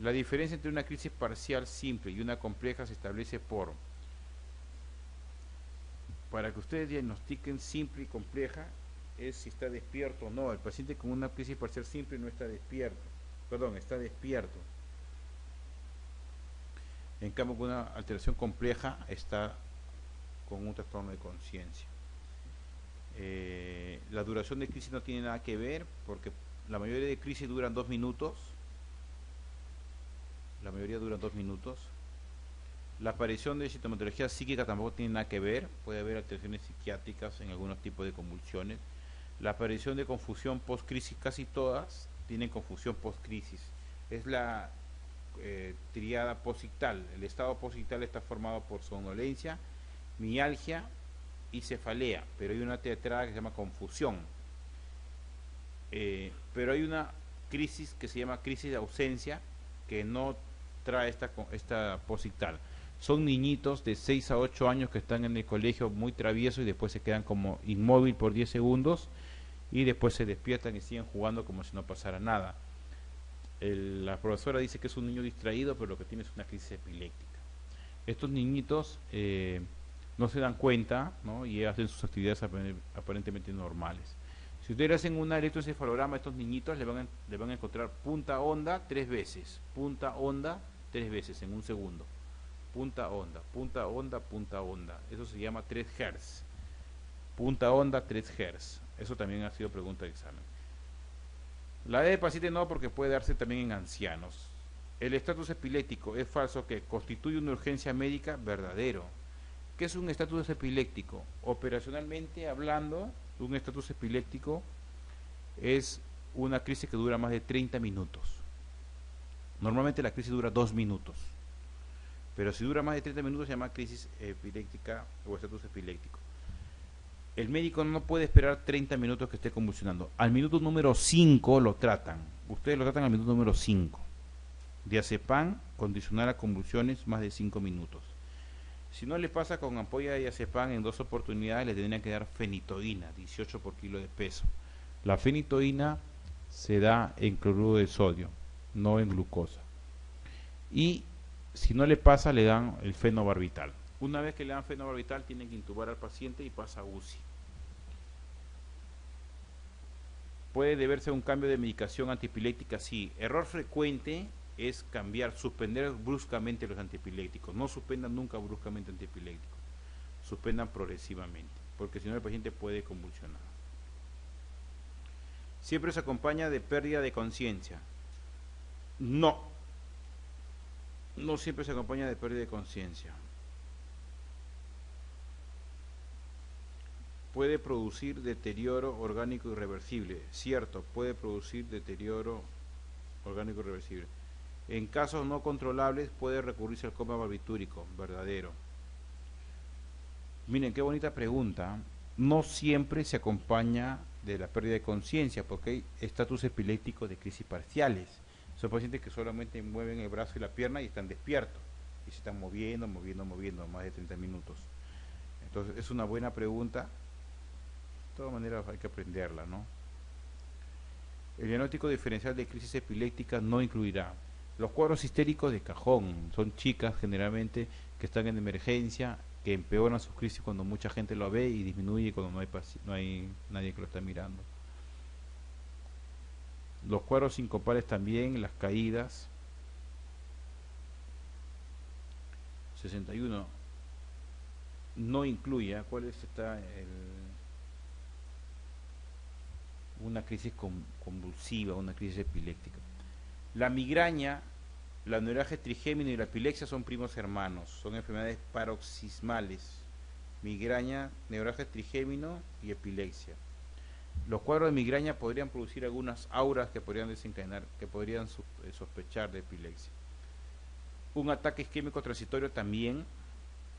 La diferencia entre una crisis parcial simple y una compleja se establece para que ustedes diagnostiquen simple y compleja, es si está despierto o no. El paciente con una crisis parcial simple no está despierto, perdón, está despierto. En cambio, con una alteración compleja está con un trastorno de conciencia. La duración de crisis no tiene nada que ver, porque la mayoría de crisis duran 2 minutos. La mayoría duran 2 minutos. La aparición de sintomatología psíquica tampoco tiene nada que ver. Puede haber alteraciones psiquiátricas en algunos tipos de convulsiones. La aparición de confusión post-crisis, casi todas tienen confusión post-crisis. Es la triada posictal. El estado posictal está formado por somnolencia, mialgia y cefalea, pero hay una tetrada que se llama confusión. Pero hay una crisis que se llama crisis de ausencia, que no trae esta posictal. Son niñitos de 6 a 8 años que están en el colegio muy traviesos y después se quedan como inmóvil por 10 segundos y después se despiertan y siguen jugando como si no pasara nada. La profesora dice que es un niño distraído, pero lo que tiene es una crisis epiléptica. Estos niñitos no se dan cuenta, ¿no? Y hacen sus actividades aparentemente normales. Si ustedes hacen un electroencefalograma a estos niñitos, le van a encontrar punta onda 3 veces, punta onda 3 veces en un segundo. Punta onda, punta onda, punta onda. Eso se llama 3 Hz. Punta onda 3 Hz. Eso también ha sido pregunta de examen. La E de paciente no, porque puede darse también en ancianos. El estatus epiléptico es falso, que constituye una urgencia médica, verdadero. ¿Qué es un estatus epiléptico? Operacionalmente hablando, un estatus epiléptico es una crisis que dura más de 30 minutos. Normalmente la crisis dura 2 minutos. Pero si dura más de 30 minutos se llama crisis epiléptica o estatus epiléptico. El médico no puede esperar 30 minutos que esté convulsionando. Al minuto número 5 lo tratan. Ustedes lo tratan al minuto número 5. Diazepam, condicionar a convulsiones más de 5 minutos. Si no le pasa con ampolla de diazepam en 2 oportunidades, le tendrían que dar fenitoína, 18 por kilo de peso. La fenitoína se da en cloruro de sodio, no en glucosa. Y si no le pasa, le dan el fenobarbital. Una vez que le dan fenobarbital, tienen que intubar al paciente y pasa a UCI. ¿Puede deberse a un cambio de medicación antiepiléptica? Sí. Error frecuente es suspender bruscamente los antiepilépticos. No suspendan nunca bruscamente antiepilépticos. Suspendan progresivamente, porque si no el paciente puede convulsionar. Siempre se acompaña de pérdida de conciencia. No. No siempre se acompaña de pérdida de conciencia. Puede producir deterioro orgánico irreversible. Cierto, puede producir deterioro orgánico irreversible. En casos no controlables puede recurrirse al coma barbitúrico. Verdadero. Miren, qué bonita pregunta. No siempre se acompaña de la pérdida de conciencia, porque hay estatus epilépticos de crisis parciales. Son pacientes que solamente mueven el brazo y la pierna y están despiertos. Y se están moviendo más de 30 minutos. Entonces, es una buena pregunta. De todas maneras hay que aprenderla, ¿no? El diagnóstico diferencial de crisis epiléptica no incluirá los cuadros histéricos de cajón. Son chicas generalmente que están en emergencia, que empeoran sus crisis cuando mucha gente lo ve y disminuye cuando no hay nadie que lo está mirando. Los cuadros sincopales también, las caídas. 61 no incluye. ¿Cuál es una crisis convulsiva, una crisis epiléptica? La migraña, la neuralgia trigémino y la epilepsia son primos hermanos, son enfermedades paroxismales. Migraña, neuralgia trigémino y epilepsia. Los cuadros de migraña podrían producir algunas auras que podrían desencadenar, que podrían sospechar de epilepsia. Un ataque isquémico transitorio también,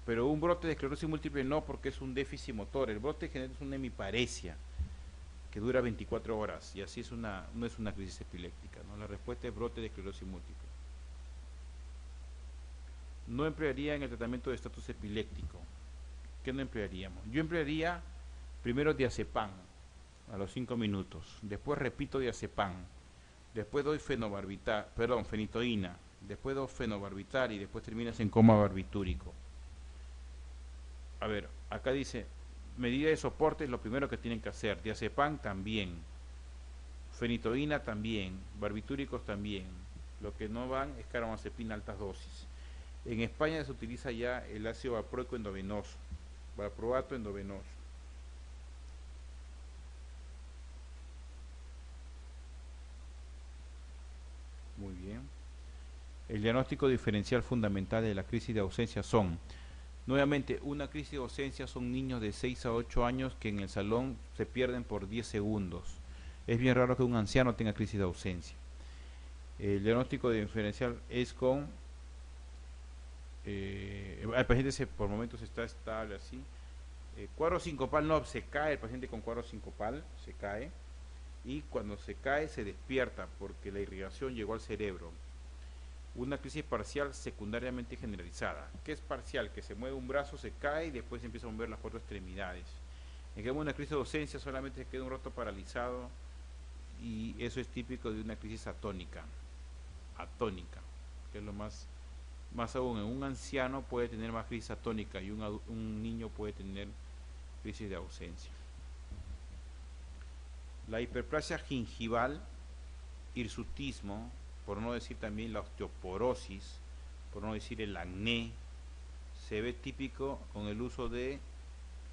pero un brote de esclerosis múltiple no, porque es un déficit motor. El brote general es una hemiparesia que dura 24 horas y así no es una crisis epiléptica, ¿no? La respuesta es brote de esclerosis múltiple. No emplearía en el tratamiento de estatus epiléptico. ¿Qué no emplearíamos? Yo emplearía primero diazepam a los 5 minutos, después repito diazepam, después doy fenitoína, después dos fenobarbital y después terminas en coma barbitúrico. A ver, acá dice, medida de soporte es lo primero que tienen que hacer, diazepam también, fenitoína también, barbitúricos también. Lo que no van es carbamazepina altas dosis. En España se utiliza ya el ácido valproico endovenoso, valproato endovenoso. Muy bien. El diagnóstico diferencial fundamental de la crisis de ausencia son, nuevamente, una crisis de ausencia son niños de 6 a 8 años que en el salón se pierden por 10 segundos. Es bien raro que un anciano tenga crisis de ausencia. El diagnóstico diferencial es con, el paciente por momentos está estable así. Cuadro sincopal no, se cae el paciente con cuadro sincopal, se cae. Y cuando se cae se despierta porque la irrigación llegó al cerebro. Una crisis parcial secundariamente generalizada. ¿Qué es parcial? Que se mueve un brazo, se cae y después se empieza a mover las cuatro extremidades. En cambio, una crisis de ausencia solamente se queda un rato paralizado y eso es típico de una crisis atónica, que es lo más aún. En un anciano puede tener más crisis atónica y un niño puede tener crisis de ausencia. La hiperplasia gingival, hirsutismo, por no decir también la osteoporosis, por no decir el acné, se ve típico con el uso de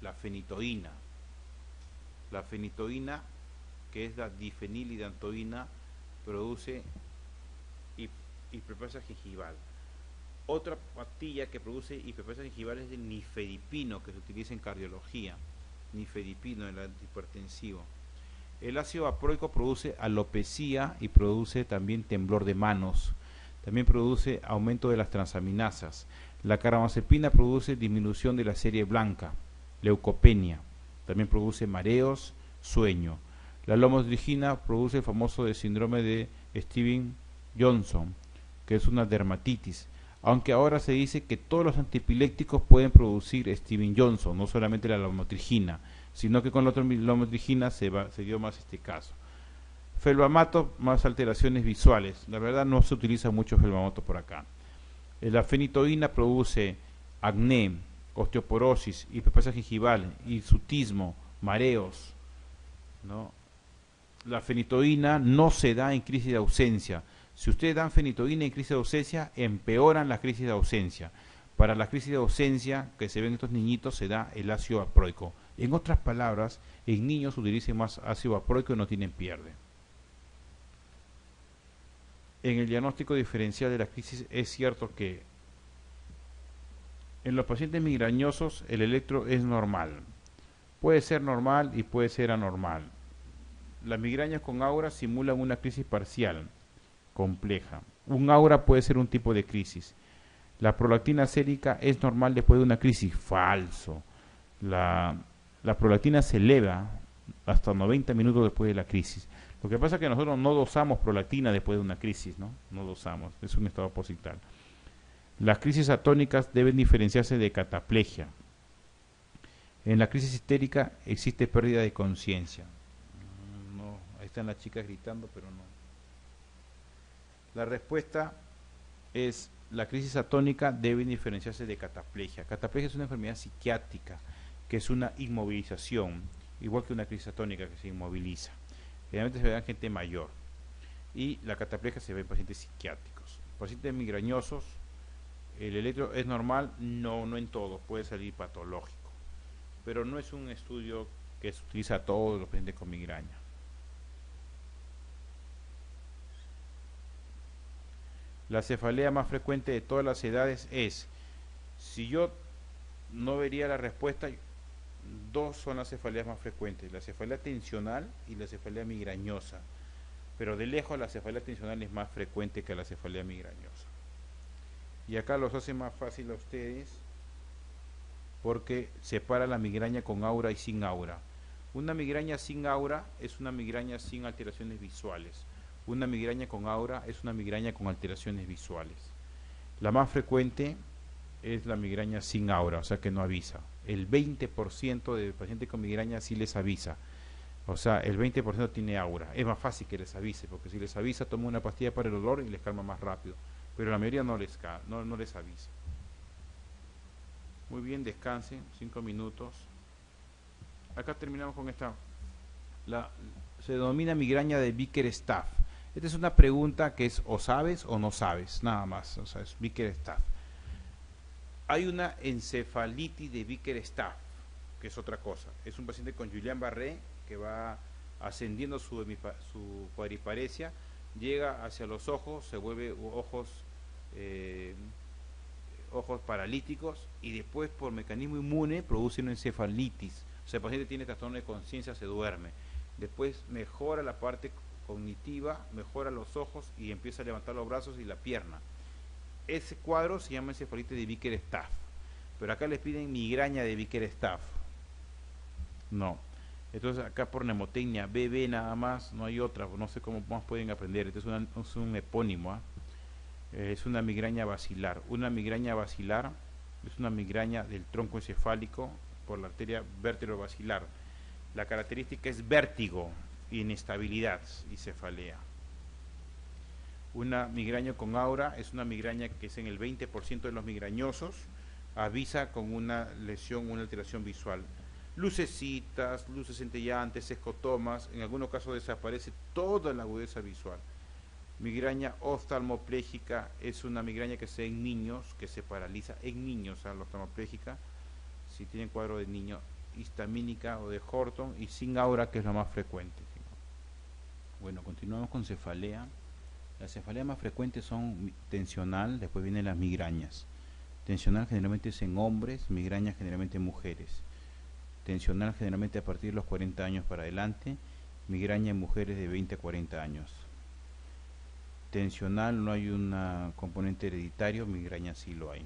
la fenitoína. La fenitoína, que es la difenilidantoína, produce hiperplasia gingival. Otra pastilla que produce hiperplasia gingival es el nifedipino, que se utiliza en cardiología, nifedipino, el antihipertensivo. El ácido valproico produce alopecia y produce también temblor de manos. También produce aumento de las transaminasas. La carbamazepina produce disminución de la serie blanca, leucopenia. También produce mareos, sueño. La lomotrigina produce el famoso síndrome de Stevens-Johnson, que es una dermatitis. Aunque ahora se dice que todos los antiepilépticos pueden producir Stevens-Johnson, no solamente la lomotrigina, sino que con la lomotrigina se dio más este caso. Felbamato, más alteraciones visuales. La verdad no se utiliza mucho felbamato por acá. La fenitoína produce acné, osteoporosis, hiperplasia gingival, hirsutismo, mareos, ¿no? La fenitoína no se da en crisis de ausencia. Si ustedes dan fenitoína en crisis de ausencia, empeoran la crisis de ausencia. Para la crisis de ausencia que se ven estos niñitos se da el ácido valproico. En otras palabras, en niños utilicen más ácido valproico y no tienen pierde. En el diagnóstico diferencial de la crisis es cierto que en los pacientes migrañosos el electro es normal. Puede ser normal y puede ser anormal. Las migrañas con aura simulan una crisis parcial, compleja. Un aura puede ser un tipo de crisis. La prolactina sérica es normal después de una crisis. Falso. La prolactina se eleva hasta 90 minutos después de la crisis. Lo que pasa es que nosotros no dosamos prolactina después de una crisis, ¿no? No dosamos, es un estado posital. Las crisis atónicas deben diferenciarse de cataplegia. En la crisis histérica existe pérdida de conciencia. No, ahí están las chicas gritando, pero no. La respuesta es: la crisis atónica debe diferenciarse de cataplegia. Cataplegia es una enfermedad psiquiátrica, que es una inmovilización, igual que una crisis atónica que se inmoviliza. Generalmente se ve en gente mayor. Y la cataplegia se ve en pacientes psiquiátricos. Pacientes migrañosos, el electro es normal, no en todos, puede salir patológico. Pero no es un estudio que se utiliza a todos los pacientes con migraña. La cefalea más frecuente de todas las edades es, si yo no vería la respuesta, dos son las cefaleas más frecuentes: la cefalea tensional y la cefalea migrañosa. Pero de lejos la cefalea tensional es más frecuente que la cefalea migrañosa. Y acá los hace más fácil a ustedes porque separa la migraña con aura y sin aura. Una migraña sin aura es una migraña sin alteraciones visuales. Una migraña con aura es una migraña con alteraciones visuales. La más frecuente es la migraña sin aura, o sea que no avisa. El 20% de pacientes con migraña sí les avisa. O sea, el 20% tiene aura. Es más fácil que les avise, porque si les avisa, toma una pastilla para el dolor y les calma más rápido. pero la mayoría no les avisa. Muy bien, descansen 5 minutos. Acá terminamos con esta. Se denomina migraña de Bickerstaff. Esta es una pregunta que es o sabes o no sabes, nada más. O sea, es Bickerstaff. Hay una encefalitis de Bickerstaff, que es otra cosa. Es un paciente con Guillain-Barré que va ascendiendo su cuadriparesia, llega hacia los ojos, se vuelve ojos paralíticos y después por mecanismo inmune produce una encefalitis. O sea, el paciente tiene trastorno de conciencia, se duerme. Después mejora la parte cognitiva, mejora los ojos y empieza a levantar los brazos y la pierna. Ese cuadro se llama encefalitis de Bickerstaff. Pero acá les piden migraña de Bickerstaff. No. Entonces acá por mnemotecnia, BB nada más, no hay otra, no sé cómo más pueden aprender. Este es un epónimo, es una migraña basilar. Una migraña basilar es una migraña del tronco encefálico por la arteria vértebro-basilar. La característica es vértigo, inestabilidad y cefalea. Una migraña con aura es una migraña que es en el 20% de los migrañosos, avisa con una lesión, una alteración visual. Lucecitas, luces centellantes, escotomas, en algunos casos desaparece toda la agudeza visual. Migraña oftalmoplégica es una migraña que se da en niños, que se paraliza en niños, la oftalmoplégica, si tienen cuadro de niño, histamínica o de Horton, y sin aura, que es lo más frecuente. Bueno, continuamos con cefalea. Las cefaleas más frecuentes son tensional, después vienen las migrañas. Tensional generalmente es en hombres, migrañas generalmente en mujeres. Tensional generalmente a partir de los 40 años para adelante, migraña en mujeres de 20 a 40 años. Tensional no hay un componente hereditario, migraña sí lo hay.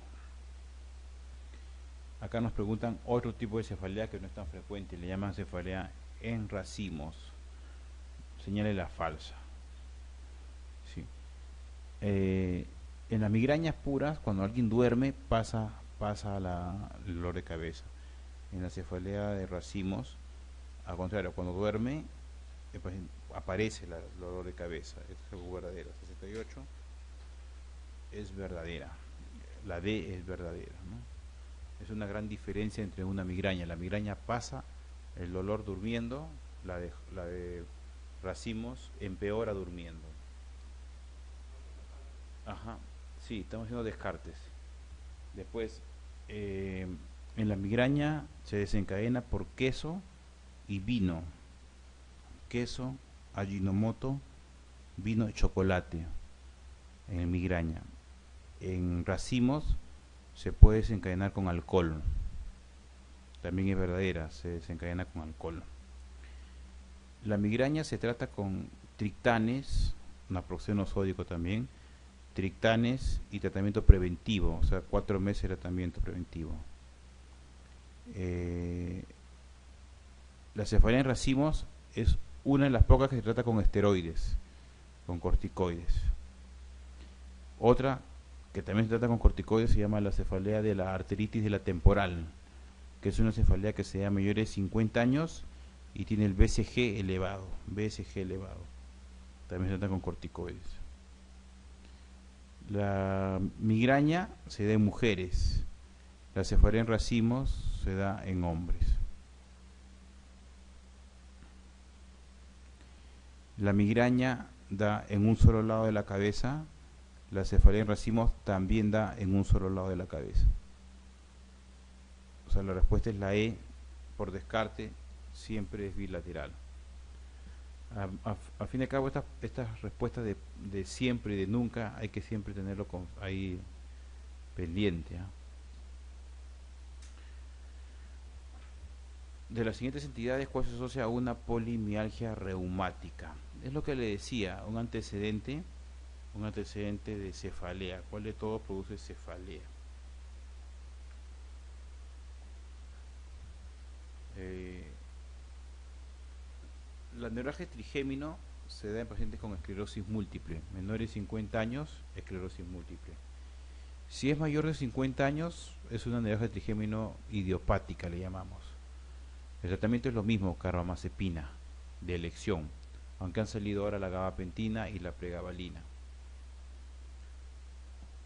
Acá nos preguntan otro tipo de cefalea que no es tan frecuente, le llaman cefalea en racimos. Señale la falsa. Sí. En las migrañas puras, cuando alguien duerme, pasa el dolor de cabeza. En la cefalea de racimos, al contrario, cuando duerme, pues, aparece el dolor de cabeza. Esto es verdadero. 68 es verdadera. La D es verdadera, ¿no? Es una gran diferencia entre una migraña. La migraña pasa el dolor durmiendo, la de racimos empeora durmiendo. Ajá, sí, estamos haciendo descartes. Después, en la migraña se desencadena por queso y vino. Queso, Ajinomoto, vino y chocolate en migraña. En racimos se puede desencadenar con alcohol. También es verdadera, se desencadena con alcohol. La migraña se trata con triptanes, naproxeno sódico también, triptanes y tratamiento preventivo, o sea, 4 meses de tratamiento preventivo. La cefalea en racimos es una de las pocas que se trata con esteroides, con corticoides. Otra que también se trata con corticoides se llama la cefalea de la arteritis de la temporal, que es una cefalea que se da a mayores de 50 años y tiene el BCG elevado, también se trata con corticoides. La migraña se da en mujeres, la cefalea en racimos se da en hombres. La migraña da en un solo lado de la cabeza, la cefalea en racimos también da en un solo lado de la cabeza. O sea, la respuesta es la E, por descarte, siempre es bilateral. Al fin y al cabo, estas respuestas de siempre y de nunca hay que siempre tenerlo ahí pendiente. De las siguientes entidades, ¿cuál se asocia a una polimialgia reumática? Es lo que le decía, un antecedente de cefalea. ¿Cuál de todos produce cefalea? La neuralgia trigémino se da en pacientes con esclerosis múltiple, menores de 50 años, esclerosis múltiple. Si es mayor de 50 años, es una neuralgia trigémino idiopática, le llamamos. El tratamiento es lo mismo, carbamazepina, de elección, aunque han salido ahora la gabapentina y la pregabalina.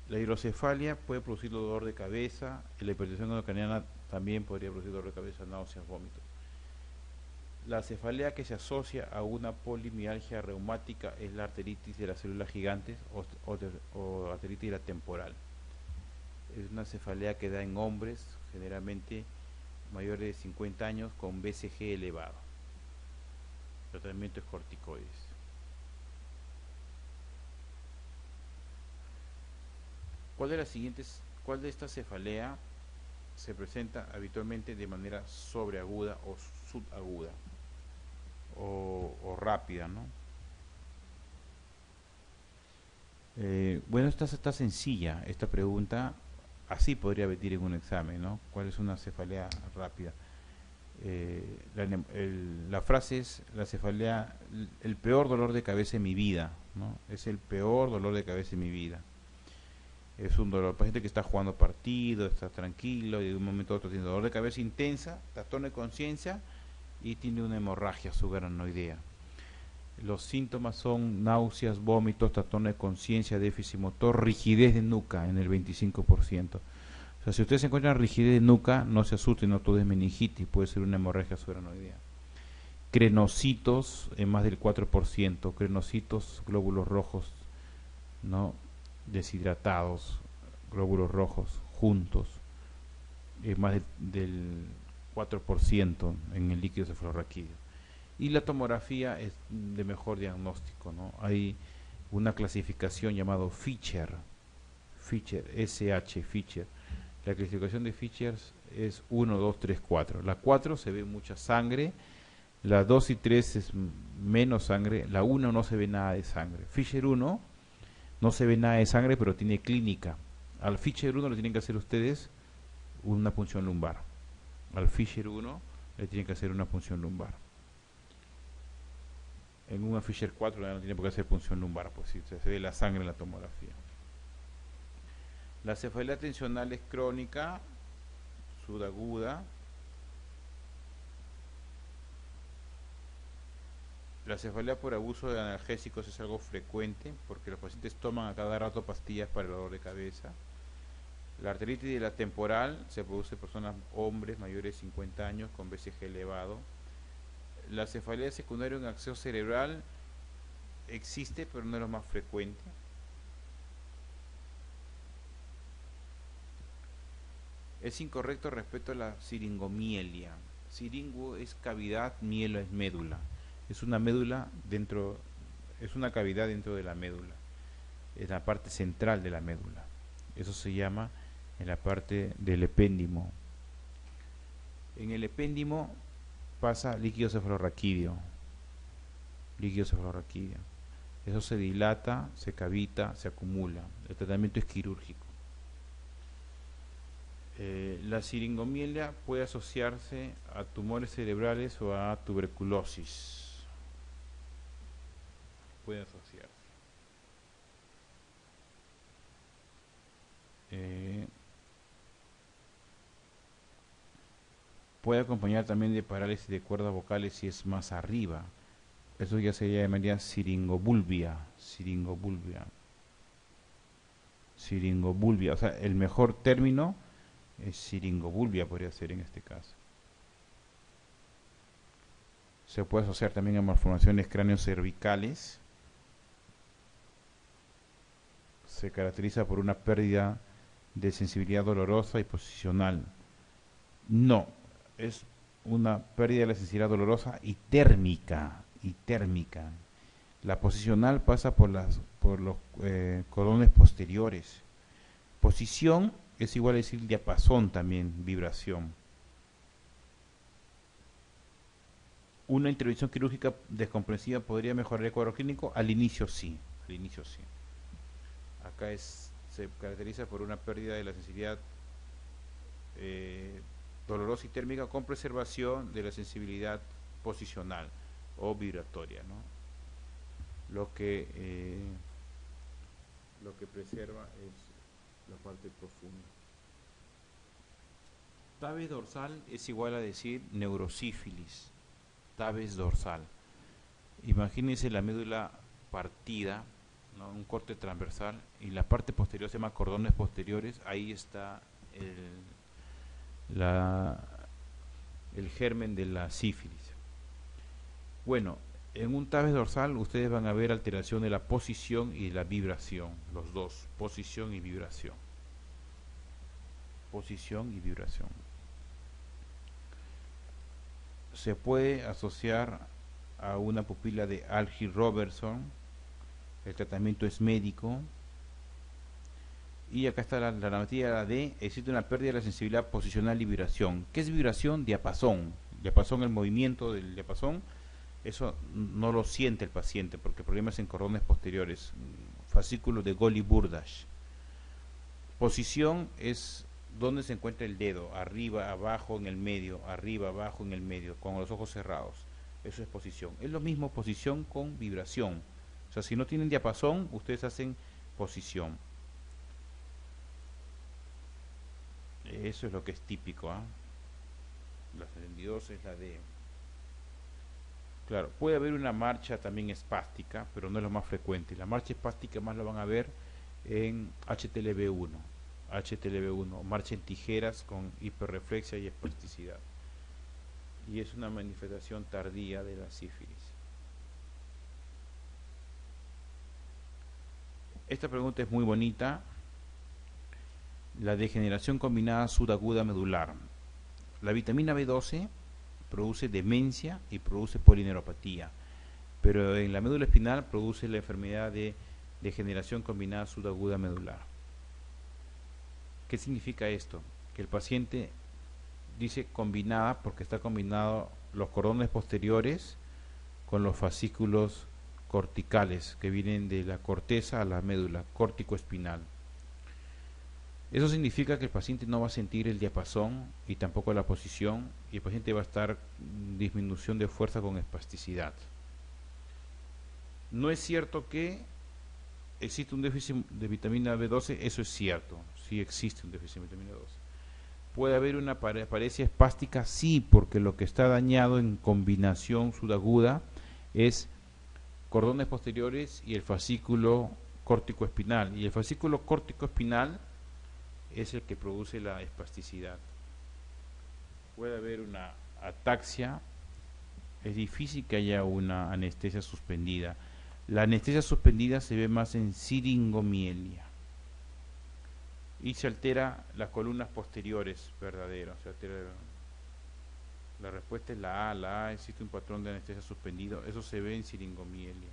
La hidrocefalia puede producir dolor de cabeza, y la hipertensión endocrinal también podría producir dolor de cabeza, náuseas, vómitos. La cefalea que se asocia a una polimialgia reumática es la arteritis de las células gigantes o arteritis de la temporal. Es una cefalea que da en hombres, generalmente mayores de 50 años, con BCG elevado. El tratamiento es corticoides. ¿Cuál de estas cefalea se presenta habitualmente de manera sobreaguda o subaguda o rápida, ¿no? Bueno, esta está sencilla, esta pregunta, así podría venir en un examen, ¿no? ¿Cuál es una cefalea rápida? La frase es la cefalea, el peor dolor de cabeza en mi vida, ¿no? Es el peor dolor de cabeza en mi vida. Es un dolor, paciente que está jugando partido, está tranquilo y de un momento a otro tiene dolor de cabeza intensa, trastorno de conciencia y tiene una hemorragia subaracnoidea. Los síntomas son náuseas, vómitos, trastorno de conciencia, déficit motor, rigidez de nuca en el 25%. O sea, si ustedes encuentran rigidez de nuca, no se asusten, no todo es meningitis, puede ser una hemorragia subaracnoidea. Crenocitos en más del 4%, crenocitos, glóbulos rojos, ¿no? Deshidratados, glóbulos rojos juntos, más del 4% en el líquido cefalorraquídeo. Y la tomografía es de mejor diagnóstico, ¿no? Hay una clasificación llamada Fischer, SH, Fischer. La clasificación de Fischer es 1, 2, 3, 4. La 4 se ve mucha sangre, la 2 y 3 es menos sangre, la 1 no se ve nada de sangre. Fischer 1 no se ve nada de sangre, pero tiene clínica. Al Fischer 1 le tienen que hacer ustedes una punción lumbar. Al Fischer 1 le tienen que hacer una punción lumbar. En una Fischer 4 no tiene por qué hacer punción lumbar, pues si se ve la sangre en la tomografía. La cefalea tensional es crónica, subaguda. La cefalea por abuso de analgésicos es algo frecuente porque los pacientes toman a cada rato pastillas para el dolor de cabeza. La arteritis de la temporal se produce en personas, hombres mayores de 50 años con BCG elevado. La cefalea secundaria en acceso cerebral existe, pero no es lo más frecuente. Es incorrecto respecto a la siringomielia. Siringo es cavidad, mielo es médula. Es una médula dentro, es una cavidad dentro de la médula, es la parte central de la médula. Eso se llama en la parte del epéndimo. En el epéndimo pasa líquido cefalorraquídeo. Eso se dilata, se cavita, se acumula. El tratamiento es quirúrgico. La siringomielia puede asociarse a tumores cerebrales o a tuberculosis. Puede asociarse. Puede acompañar también de parálisis de cuerdas vocales si es más arriba. Eso ya se llamaría siringobulbia. O sea, el mejor término es siringobulbia, podría ser en este caso. Se puede asociar también a malformaciones cráneocervicales. Se caracteriza por una pérdida de sensibilidad dolorosa y posicional. No, es una pérdida de la sensibilidad dolorosa y térmica. La posicional pasa por los cordones posteriores. Posición es igual a decir diapasón también, vibración. Una intervención quirúrgica descomprensiva podría mejorar el cuadro clínico. Al inicio sí. Acá se caracteriza por una pérdida de la sensibilidad dolorosa y térmica con preservación de la sensibilidad posicional o vibratoria, ¿no? Lo que preserva es la parte profunda. Tabes dorsal es igual a decir neurosífilis. Tabes dorsal. Imagínense la médula partida, ¿no? Un corte transversal, y la parte posterior se llama cordones posteriores. Ahí está la, el germen de la sífilis. Bueno, en un tabes dorsal ustedes van a ver alteración de la posición y de la vibración, los dos, posición y vibración. Posición y vibración. Se puede asociar a una pupila de Algy-Robertson. El tratamiento es médico. Y acá está la normativa D. Existe una pérdida de la sensibilidad posicional y vibración. ¿Qué es vibración? Diapasón. Diapasón, el movimiento del diapasón. Eso no lo siente el paciente porque el problema es en cordones posteriores. Fascículo de Golgi-Burdash. Posición es donde se encuentra el dedo. Arriba, abajo, en el medio. Arriba, abajo, en el medio. Con los ojos cerrados. Eso es posición. Es lo mismo posición con vibración. O sea, si no tienen diapasón, ustedes hacen posición. Eso es lo que es típico. La 72 es la de... Claro, puede haber una marcha también espástica, pero no es lo más frecuente. La marcha espástica más lo van a ver en HTLV1. HTLV1, marcha en tijeras con hiperreflexia y espasticidad. Y es una manifestación tardía de la sífilis. Esta pregunta es muy bonita. La degeneración combinada sudaguda medular. La vitamina B12 produce demencia y produce polineuropatía, pero en la médula espinal produce la enfermedad de degeneración combinada sudaguda medular. ¿Qué significa esto? Que el paciente dice combinada porque está combinado los cordones posteriores con los fascículos corticales que vienen de la corteza a la médula, córtico-espinal. Eso significa que el paciente no va a sentir el diapasón y tampoco la posición, y el paciente va a estar en disminución de fuerza con espasticidad. No es cierto que existe un déficit de vitamina B12, eso es cierto, sí existe un déficit de vitamina B12. ¿Puede haber una paresia espástica? Sí, porque lo que está dañado en combinación sudaguda es cordones posteriores y el fascículo córtico-espinal, y el fascículo córtico-espinal es el que produce la espasticidad. Puede haber una ataxia, es difícil que haya una anestesia suspendida. La anestesia suspendida se ve más en siringomielia y se altera las columnas posteriores, verdadero. Se altera. La respuesta es la A, existe un patrón de anestesia suspendido, eso se ve en siringomielia.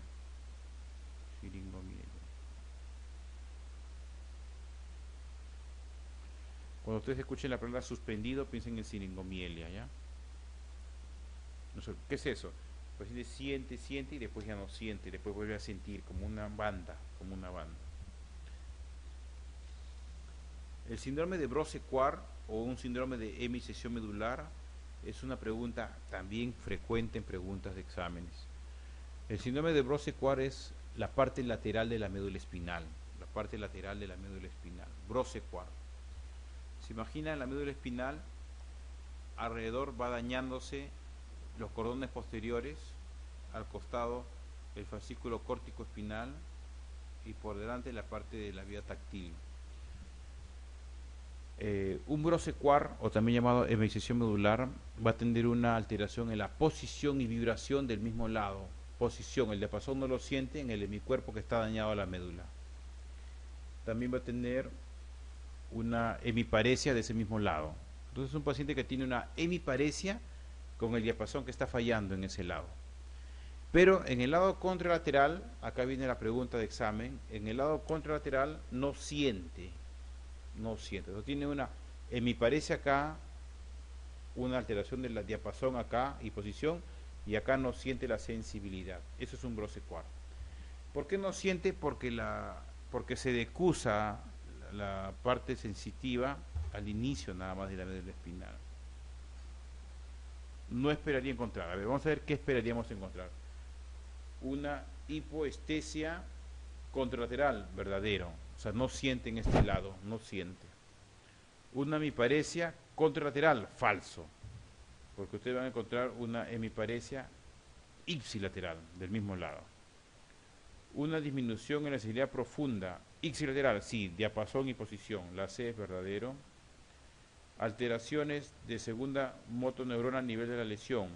Siringomielia. Cuando ustedes escuchen la palabra suspendido, piensen en siringomielia, ¿ya? No sé, ¿qué es eso? El paciente siente, siente y después ya no siente, después vuelve a sentir como una banda, como una banda. El síndrome de Brose-Quarr o un síndrome de hemisección medular es una pregunta también frecuente en preguntas de exámenes. El síndrome de Brose-Quarr es la parte lateral de la médula espinal, la parte lateral de la médula espinal, Brose-Quarr. Se imagina la médula espinal, alrededor va dañándose los cordones posteriores, al costado el fascículo córtico espinal y por delante la parte de la vía táctil. Un Brose-Quarr, o también llamado hemisección medular, va a tener una alteración en la posición y vibración del mismo lado. Posición, el diapasón no lo siente en el hemicuerpo que está dañado a la médula. También va a tener una hemiparesia de ese mismo lado. Entonces es un paciente que tiene una hemiparesia con el diapasón que está fallando en ese lado. Pero en el lado contralateral, acá viene la pregunta de examen, en el lado contralateral no siente. Entonces tiene una hemiparesia acá, una alteración de la diapasón acá y posición, y acá no siente la sensibilidad. Eso es un Brose-Quarr. ¿Por qué no siente? Porque se decusa la parte sensitiva al inicio nada más de la médula espinal. No esperaría encontrar. A ver, vamos a ver qué esperaríamos encontrar. Una hipoestesia contralateral, verdadero. O sea, no siente en este lado, no siente. Una hemiparesia contralateral, falso. Porque ustedes van a encontrar una hemiparesia ipsilateral, del mismo lado. Una disminución en la sensibilidad profunda, ipsilateral, sí, diapasón y posición, la C es verdadero. Alteraciones de segunda motoneurona a nivel de la lesión.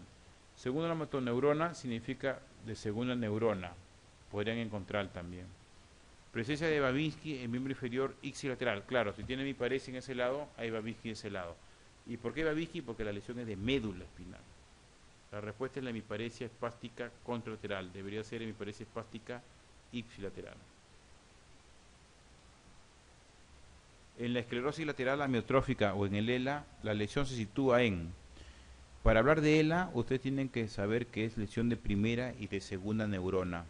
Segunda motoneurona significa de segunda neurona, podrían encontrar también. Presencia de Babinski en miembro inferior ipsilateral, claro, si tiene miparesia en ese lado, hay Babinski en ese lado. ¿Y por qué Babinski? Porque la lesión es de médula espinal. La respuesta es la hemiparesia espástica contralateral, debería ser hemiparesia espástica ipsilateral. En la esclerosis lateral amiotrófica o en el ELA, la lesión se sitúa en... Para hablar de ELA, ustedes tienen que saber que es lesión de primera y de segunda neurona.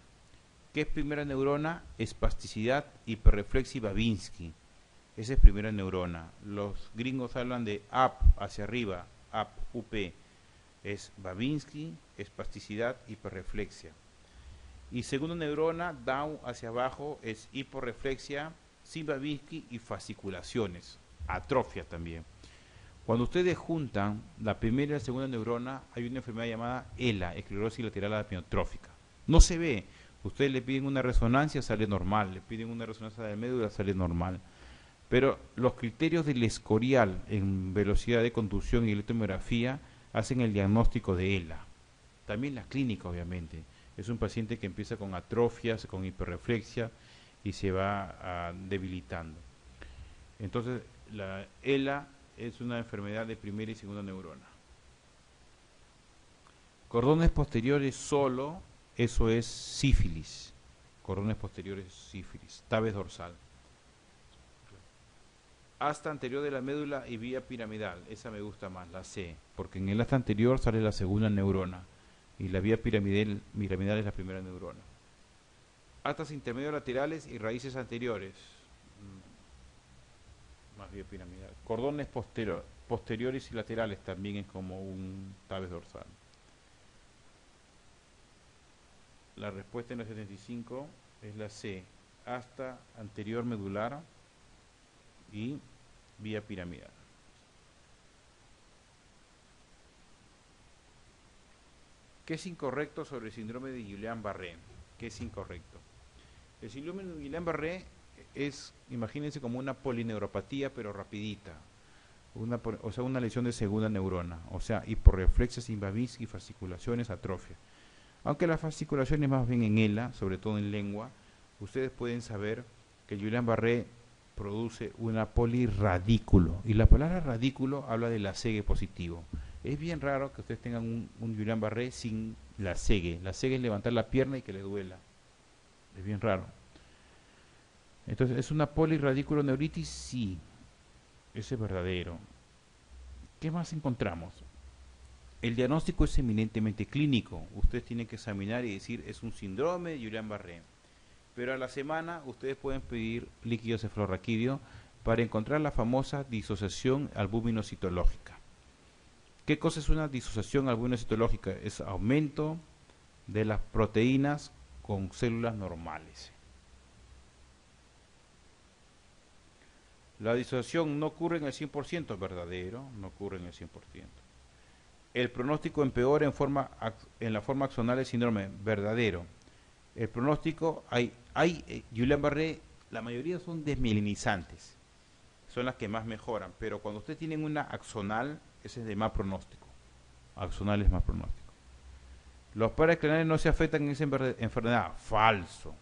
¿Qué es primera neurona? Espasticidad, hiperreflexia y Babinski. Esa es primera neurona. Los gringos hablan de up, hacia arriba, up, UP. Es Babinski, espasticidad, hiperreflexia. Y segunda neurona, down, hacia abajo, es hiporreflexia, sin Babinski y fasciculaciones, atrofia también. Cuando ustedes juntan la primera y la segunda neurona, hay una enfermedad llamada ELA, esclerosis lateral amiotrófica. No se ve. Ustedes le piden una resonancia, sale normal. Le piden una resonancia de médula, sale normal. Pero los criterios del escorial en velocidad de conducción y electromiografía hacen el diagnóstico de ELA. También la clínica, obviamente. Es un paciente que empieza con atrofias, con hiperreflexia y se va debilitando. Entonces, la ELA es una enfermedad de primera y segunda neurona. Cordones posteriores solo, eso es sífilis. Cordones posteriores, sífilis. Tabes dorsal. Asta anterior de la médula y vía piramidal, esa me gusta más, la C, porque en el asta anterior sale la segunda neurona y la vía piramidal es la primera neurona. Astas intermedios laterales y raíces anteriores, más vía piramidal. Cordones posteriores y laterales también es como un tabes dorsal. La respuesta en la 75 es la C, asta anterior medular y vía piramidal. ¿Qué es incorrecto sobre el síndrome de Guillain-Barré? ¿Qué es incorrecto? El síndrome de Guillain-Barré es, imagínense, como una polineuropatía, pero rapidita. O sea, una lesión de segunda neurona. O sea, hiporreflexia sin Babinski, fasciculaciones, atrofia. Aunque la fasciculación es más bien en ELA, sobre todo en lengua, ustedes pueden saber que el Guillain-Barré produce una polirradículo. Y la palabra radículo habla de la segue positivo. Es bien raro que ustedes tengan un Guillain-Barré sin la segue. La segue es levantar la pierna y que le duela. Es bien raro. Entonces, ¿es una polirradículo neuritis? Sí. Ese es verdadero. ¿Qué más encontramos? El diagnóstico es eminentemente clínico. Ustedes tienen que examinar y decir, es un síndrome de Guillain-Barré. Pero a la semana ustedes pueden pedir líquido cefalorraquídeo para encontrar la famosa disociación albúmino-citológica. ¿Qué cosa es una disociación albúmino-citológica? Es aumento de las proteínas con células normales. La disociación no ocurre en el 100%, verdadero, no ocurre en el 100%. El pronóstico empeora en la forma axonal del síndrome, verdadero. El pronóstico, Guillain-Barré, la mayoría son desmielinizantes, son las que más mejoran, pero cuando ustedes tienen una axonal, ese es de más pronóstico. Axonal es más pronóstico. Los pares craneales no se afectan en esa enfermedad, falso.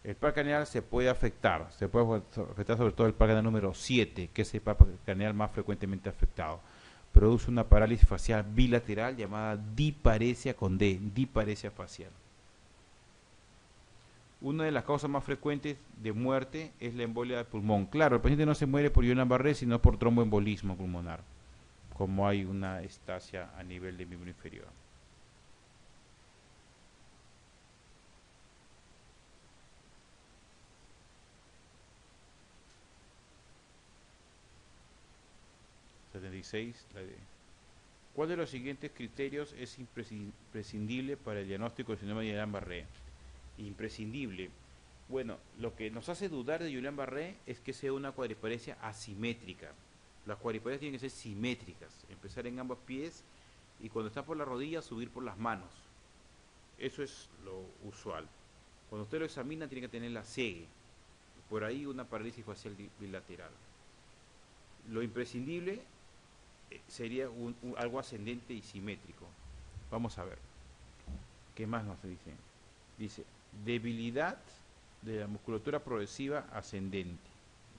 El par craneal se puede afectar sobre todo el par craneal número 7, que es el par craneal más frecuentemente afectado. Produce una parálisis facial bilateral llamada diparesia con D, diparesia facial. Una de las causas más frecuentes de muerte es la embolia de pulmón. Claro, el paciente no se muere por Guillain-Barré, sino por tromboembolismo pulmonar, como hay una estasia a nivel del miembro inferior. La D. ¿Cuál de los siguientes criterios es imprescindible para el diagnóstico del síndrome de Guillain-Barré? Imprescindible. Bueno, lo que nos hace dudar de Guillain-Barré es que sea una cuadriparesia asimétrica. Las cuadriparesias tienen que ser simétricas, empezar en ambos pies y cuando está por la rodilla subir por las manos. Eso es lo usual. Cuando usted lo examina tiene que tener la CEGE, por ahí una parálisis facial bilateral. Lo imprescindible sería algo ascendente y simétrico. Vamos a ver. ¿Qué más nos dice? Dice, debilidad de la musculatura progresiva ascendente.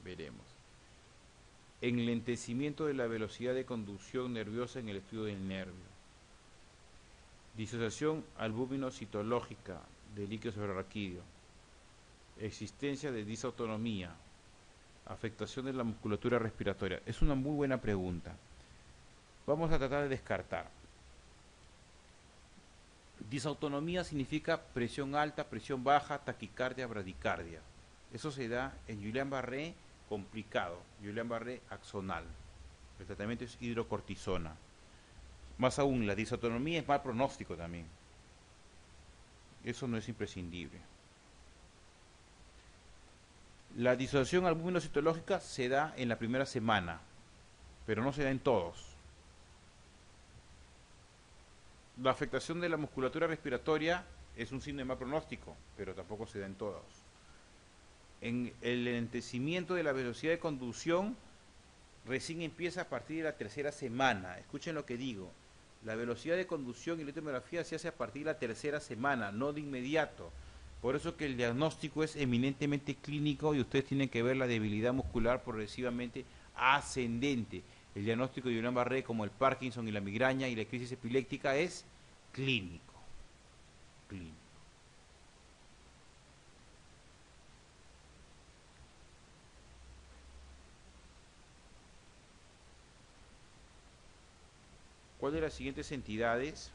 Veremos. Enlentecimiento de la velocidad de conducción nerviosa en el estudio del nervio. Disociación albúmino-citológica del líquido suprarraquídeo. Existencia de disautonomía. Afectación de la musculatura respiratoria. Es una muy buena pregunta. Vamos a tratar de descartar. Disautonomía significa presión alta, presión baja, taquicardia, bradicardia. Eso se da en Guillain-Barré complicado, Guillain-Barré axonal. El tratamiento es hidrocortisona. Más aún, la disautonomía es mal pronóstico también. Eso no es imprescindible. La disociación albúmino-citológica se da en la primera semana, pero no se da en todos. La afectación de la musculatura respiratoria es un signo de mal pronóstico, pero tampoco se da en todos. En el enlentecimiento de la velocidad de conducción recién empieza a partir de la tercera semana. Escuchen lo que digo. La velocidad de conducción y la electromiografía se hace a partir de la tercera semana, no de inmediato. Por eso que el diagnóstico es eminentemente clínico y ustedes tienen que ver la debilidad muscular progresivamente ascendente. El diagnóstico de Guillain-Barré, como el Parkinson y la migraña y la crisis epiléptica, es clínico. Clínico. ¿Cuál de las siguientes entidades